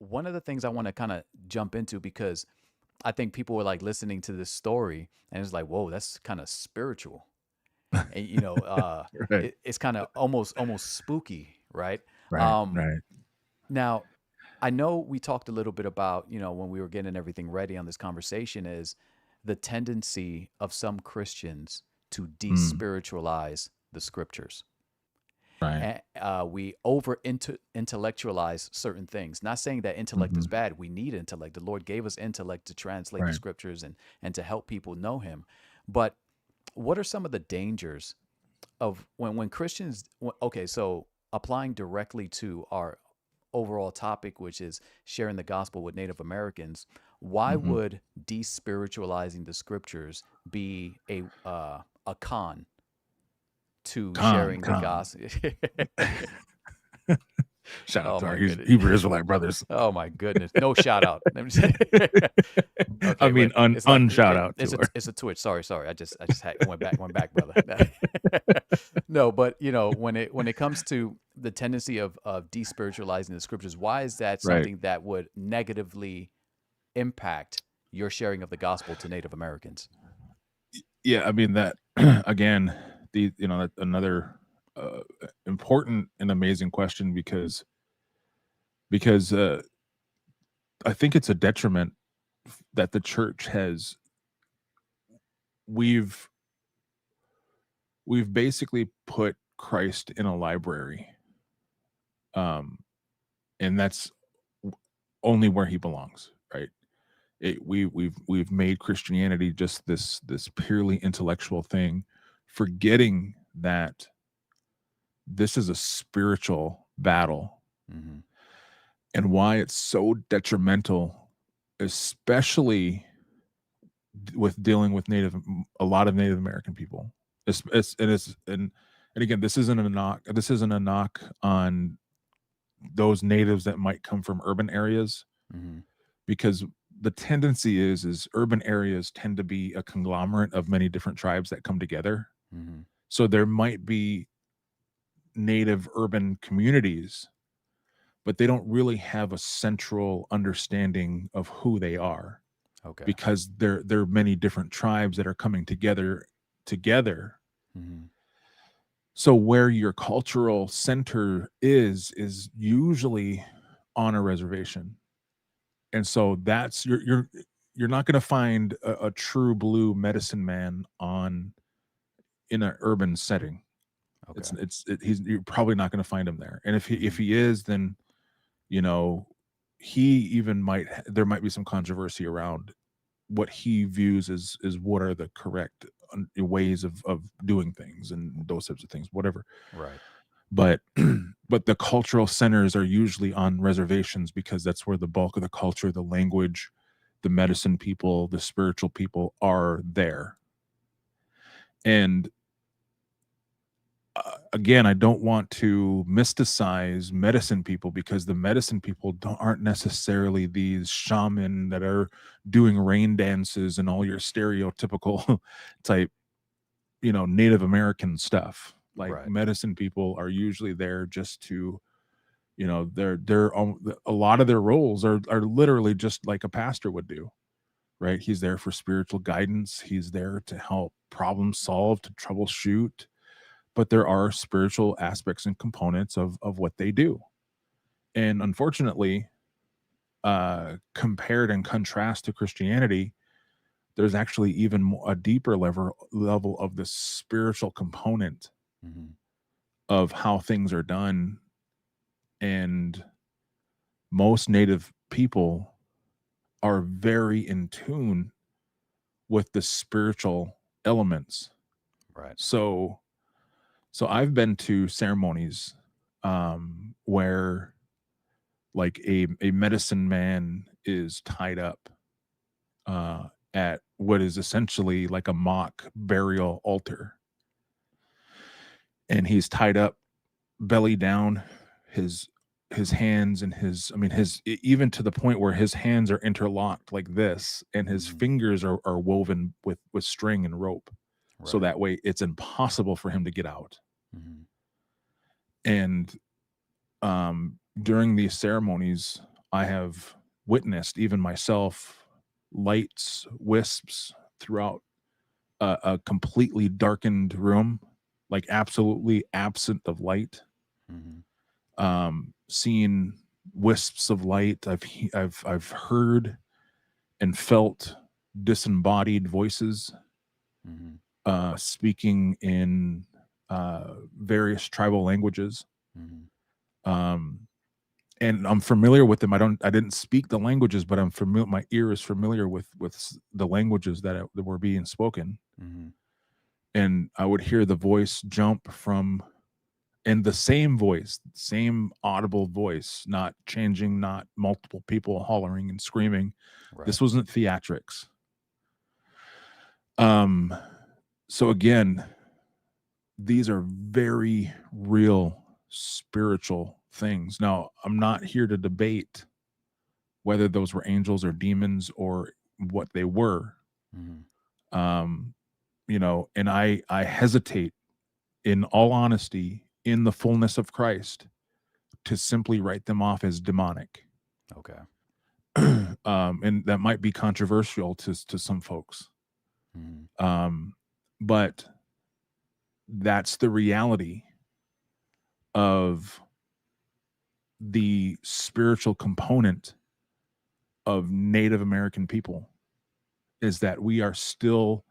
one of the things I want to kind of jump into, because I think people were like listening to this story and it's like, whoa, that's kind of spiritual. And Right, it's kind of almost spooky, right? right, Um, right. Now, I know we talked a little bit about, when we were getting everything ready on this conversation, is the tendency of some Christians to Mm, despiritualize the scriptures. right. And we over intellectualize certain things. Not saying that intellect is Hmm. bad. We need intellect. The Lord gave us intellect to translate the Right. scriptures and to help people know Him. But what are some of the dangers of when Christians? Okay, so applying directly to our overall topic, which is sharing the gospel with Native Americans, why Hmm. would despiritualizing the scriptures be a con to sharing the Con. gospel? Shout out Oh to our my goodness. Hebrew Israelite brothers. Oh my goodness. No shout out. Let me say- I Okay, mean, look, it's like unshout out to her. it's a twitch. Sorry. I just went back, brother. No, but when it comes to the tendency of despiritualizing the scriptures, why is that Right. something that would negatively impact your sharing of the gospel to Native Americans? Yeah, I mean that again, that another uh, important and amazing question because I think it's a detriment that the church has we've we've basically put Christ in a library, um, and that's only where he belongs, right? We've made Christianity just this purely intellectual thing, forgetting that this is a spiritual battle, Hmm. and why it's so detrimental, especially with dealing with a lot of Native American people. And again, this isn't a knock. This isn't a knock on those natives that might come from urban areas, Hmm. because the tendency is urban areas tend to be a conglomerate of many different tribes that come together. Hmm. So there might be native urban communities, but they don't really have a central understanding of who they are, Okay. because there are many different tribes that are coming together. Hmm. So where your cultural center is usually on a reservation. And so that's you're not going to find a true blue medicine man on in an urban setting. Okay. You're probably not going to find him there. And if Hmm. he is, then you know he even there might be some controversy around what he views as what are the correct ways of doing things and those types of things, whatever. Right. But but the cultural centers are usually on reservations, because that's where the bulk of the culture, the language, the medicine people, the spiritual people are there. And again, I don't want to mysticize medicine people, because the medicine people aren't necessarily these shaman that are doing rain dances and all your stereotypical type, Native American stuff. Like, Right. medicine people are usually there just to, a lot of their roles are literally just like a pastor would do, right? He's there for spiritual guidance. He's there to help problem solve, to troubleshoot, but there are spiritual aspects and components of what they do. And unfortunately, compared and contrast to Christianity, there's actually even a deeper level of the spiritual component Hmm. of how things are done. And most native people are very in tune with the spiritual elements. Right. So so I've been to ceremonies where, like, a medicine man is tied up uh at what is essentially like a mock burial altar, and he's tied up belly down, his hands and even to the point where his hands are interlocked like this, and his Hmm. fingers are woven with string and rope, so Right. that way it's impossible for him to get out. Hmm. And during these ceremonies, I have witnessed, even myself, lights, wisps throughout a completely darkened room, like absolutely absent of light. Mm-hmm. Seen wisps of light. I've heard and felt disembodied voices Mm-hmm. speaking in various tribal languages. Mm-hmm. Um, and I'm familiar with them. I didn't speak the languages, but I'm familiar. My ear is familiar with the languages that were being spoken. Mm-hmm. And I would hear the voice jump from, and the same voice, same audible voice, not changing, not multiple people hollering and screaming. Right. This wasn't theatrics. Um, so again, these are very real spiritual things. Now, I'm not here to debate whether those were angels or demons or what they were. Mm-hmm. Um, and I hesitate, in all honesty, in the fullness of Christ, to simply write them off as demonic. Okay. And that might be controversial to some folks. Mm-hmm. But that's the reality of the spiritual component of Native American people, is that we are still,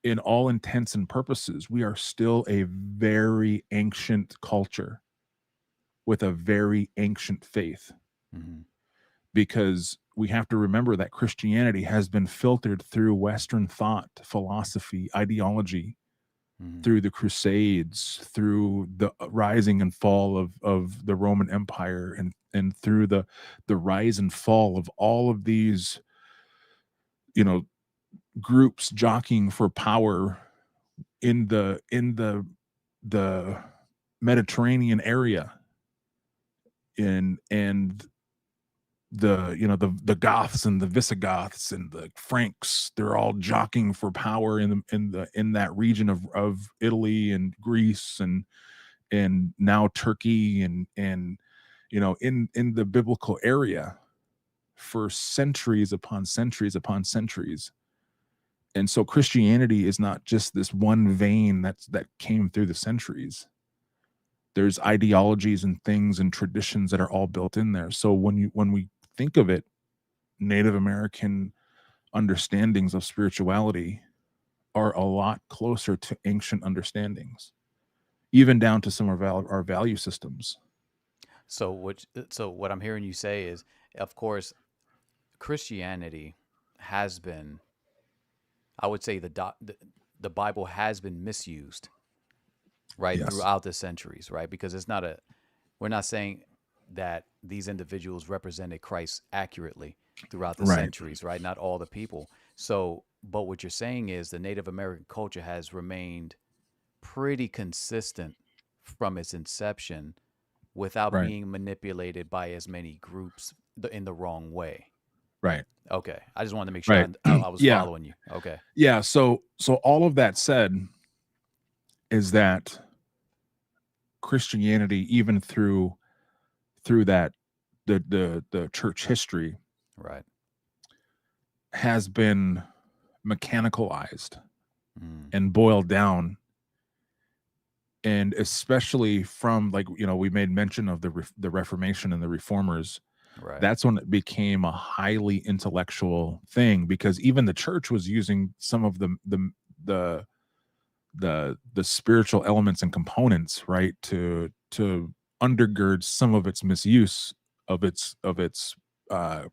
in all intents and purposes, we are still a very ancient culture with a very ancient faith, Mm-hmm. because we have to remember that Christianity has been filtered through Western thought, philosophy, ideology, Mm-hmm. through the Crusades, through the rising and fall of the Roman Empire, and through the rise and fall of all of these, you know, groups jockeying for power in the Mediterranean area, and the Goths and the Visigoths and the Franks, they're all jockeying for power in that region of Italy and Greece and now Turkey and in the biblical area for centuries upon centuries upon centuries. And so Christianity is not just this one vein that came through the centuries. There's ideologies and things and traditions that are all built in there. So when we think of it, Native American understandings of spirituality are a lot closer to ancient understandings, even down to some of our value systems. So what I'm hearing you say is, of course, Christianity has been, I would say, the Bible has been misused, right, Yes. throughout the centuries, right? Because it's not a, we're not saying that these individuals represented Christ accurately throughout the Right. centuries, right? Not all the people. So, but what you're saying is the Native American culture has remained pretty consistent from its inception without Right. being manipulated by as many groups in the wrong way. Right. Okay. I just wanted to make sure Right. I was Yeah. following you. Okay. Yeah. So all of that said is that Christianity, even through that the church history, Right. has been mechanicalized Mm, and boiled down, and especially from, like, we made mention of the Reformation and the Reformers. right. That's when it became a highly intellectual thing, because even the church was using some of the the spiritual elements and components, right, to undergird some of its misuse of its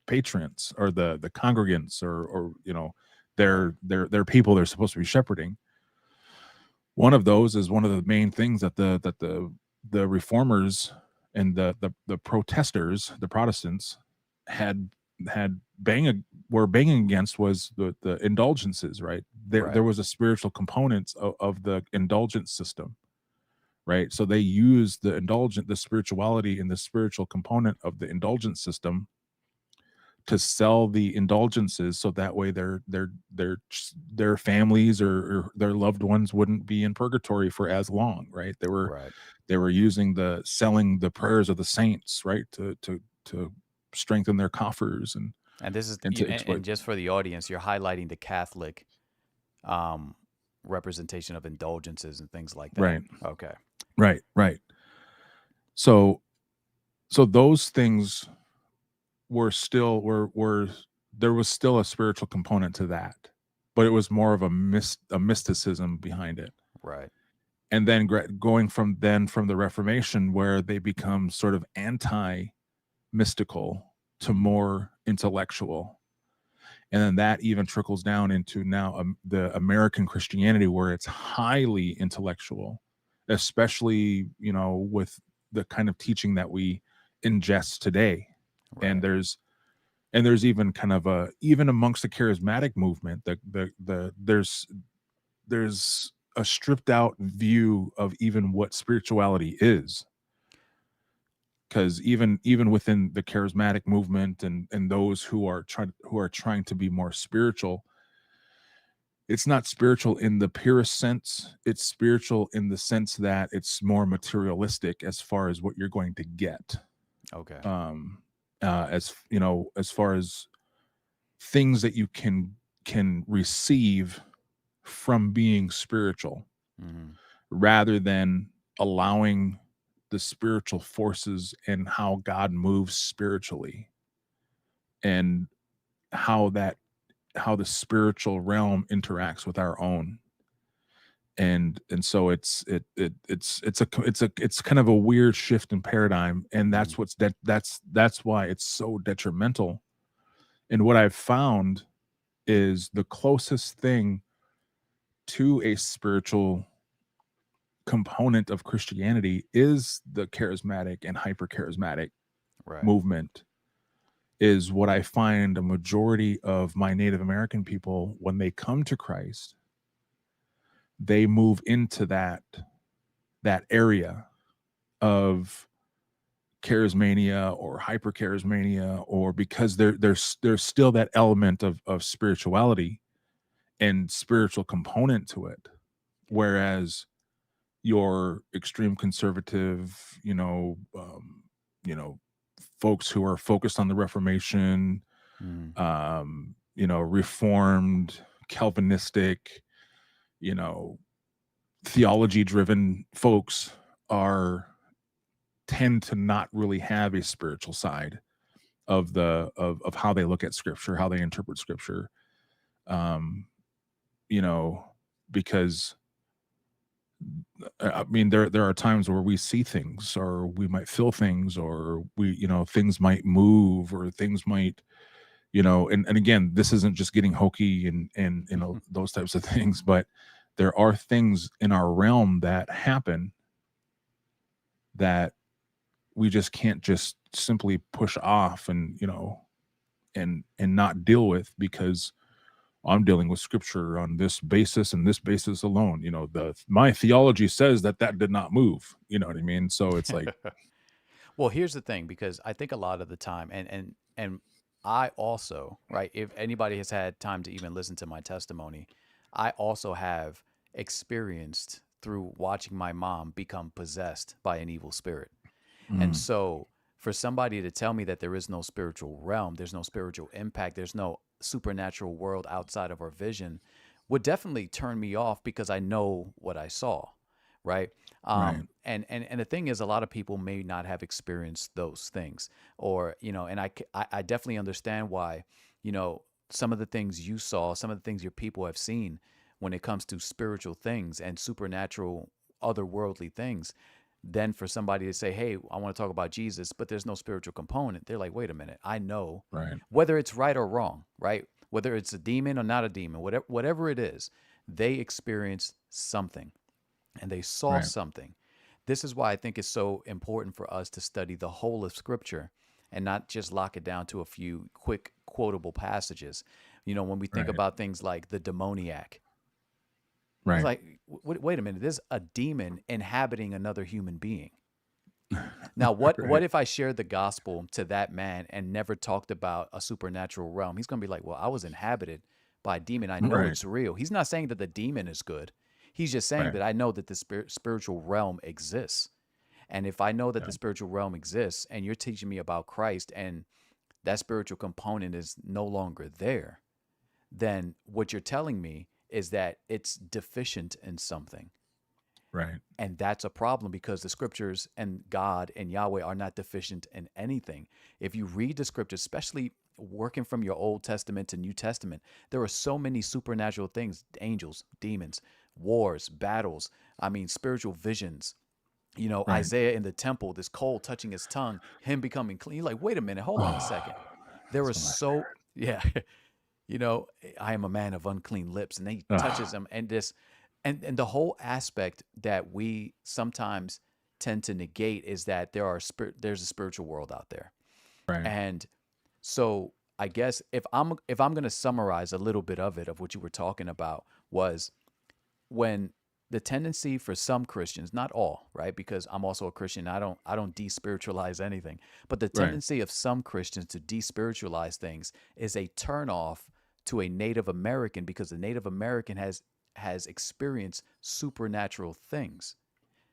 patrons, or the congregants, or Right. their people they're supposed to be shepherding. One of those is one of the main things that the reformers and the protesters, the Protestants, had had were banging against, was the indulgences, right? There Right. was a spiritual component of the indulgence system, right? So they used the spirituality and the spiritual component of the indulgence system to sell the indulgences, so that way their families, or their loved ones, wouldn't be in purgatory for as long, right? They were Right. using the selling the prayers of the saints, right, to strengthen their coffers And this is and you, to exploit. and just for the audience, you're highlighting the Catholic um, representation of indulgences and things like that. Right, Okay. right, right. So those things were there was still a spiritual component to that, but it was more of a mysticism behind it. Right. And then going from the Reformation, where they become sort of anti mystical to more intellectual, and then that even trickles down into now the American Christianity, where it's highly intellectual, especially with the kind of teaching that we ingest today. And Right. there's even kind of even amongst the charismatic movement, there's a stripped out view of even what spirituality is, because even within the charismatic movement and those who are trying to be more spiritual, it's not spiritual in the purest sense. It's spiritual in the sense that it's more materialistic as far as what you're going to get. Okay. As as far as things that you can receive from being spiritual, Mm-hmm. rather than allowing the spiritual forces and how God moves spiritually, and how the spiritual realm interacts with our own. And so it's kind of a weird shift in paradigm, and Mm-hmm. that's why it's so detrimental. And what I've found is the closest thing to a spiritual component of Christianity is the charismatic and hyper charismatic Right. movement, is what I find a majority of my Native American people, when they come to Christ, they move into that area of charismania or hyper charismania, or because there's still that element of spirituality and spiritual component to it. Whereas your extreme conservative, you know, folks who are focused on the Reformation, Mm-hmm. Reformed, Calvinistic, you know, theology driven folks are tend to not really have a spiritual side of how they look at scripture, how they interpret scripture. Um, you know, because I mean, there are times where we see things, or we might feel things, or things might move, or things might, and again, this isn't just getting hokey and those types of things, but there are things in our realm that happen that we just can't just simply push off and not deal with, because I'm dealing with scripture on this basis and this basis alone. My theology says that did not move. You know what I mean? So it's like, Well, here's the thing, because I think a lot of the time, and I also, right, if anybody has had time to even listen to my testimony, I also have experienced through watching my mom become possessed by an evil spirit. And mm, so for somebody to tell me that there is no spiritual realm, there's no spiritual impact, there's no supernatural world outside of our vision would definitely turn me off, because I know what I saw, right? right, And the thing is, a lot of people may not have experienced those things, or and I definitely understand why, you know, some of the things you saw, some of the things your people have seen when it comes to spiritual things and supernatural, otherworldly things. Then for somebody to say, hey, I want to talk about Jesus, but there's no spiritual component, they're like, wait a minute, I know right, whether it's right or wrong, right? Whether it's a demon or not a demon, whatever it is, they experienced something and they saw right, something. This is why I think it's so important for us to study the whole of Scripture and not just lock it down to a few quick quotable passages. When we think right, about things like the demoniac, it's right, like, wait a minute, there's a demon inhabiting another human being. Now, what right, if I shared the gospel to that man and never talked about a supernatural realm? He's going to be like, well, I was inhabited by a demon. I know right, it's real. He's not saying that the demon is good. He's just saying right, that I know that the spiritual realm exists. And if I know that yeah, the spiritual realm exists and you're teaching me about Christ and that spiritual component is no longer there, then what you're telling me is that it's deficient in something. Right. And that's a problem because the scriptures and God and Yahweh are not deficient in anything. If you read the scriptures, especially working from your Old Testament to New Testament, there are so many supernatural things: angels, demons, wars, battles. I mean, spiritual visions. Right. Isaiah in the temple, this coal touching his tongue, him becoming clean. You're like, wait a minute, hold on a second. There That's was one of my so, yeah, you know, I am a man of unclean lips, and then he touches favorite. him, and this, and the whole aspect that we sometimes tend to negate is that there's a spiritual world out there, Right. and so I guess if I'm going to summarize a little bit of it of what you were talking about was when the tendency for some Christians, not all, right? Because I'm also a Christian. I don't despiritualize anything. But the Right. tendency of some Christians to despiritualize things is a turnoff to a Native American because the Native American has experienced supernatural things.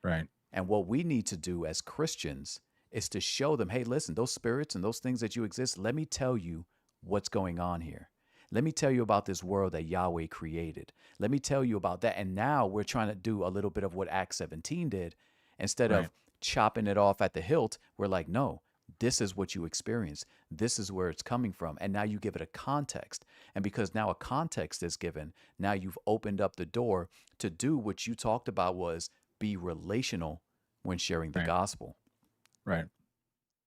Right. And what we need to do as Christians is to show them, hey, listen, those spirits and those things that you exist, let me tell you what's going on here. Let me tell you about this world that Yahweh created. Let me tell you about that. And now we're trying to do a little bit of what Acts 17 did. Instead Right. of chopping it off at the hilt, we're like, no, this is what you experience. This is where it's coming from. And now you give it a context. And because now a context is given, now you've opened up the door to do what you talked about was be relational when sharing the Right. gospel. Right.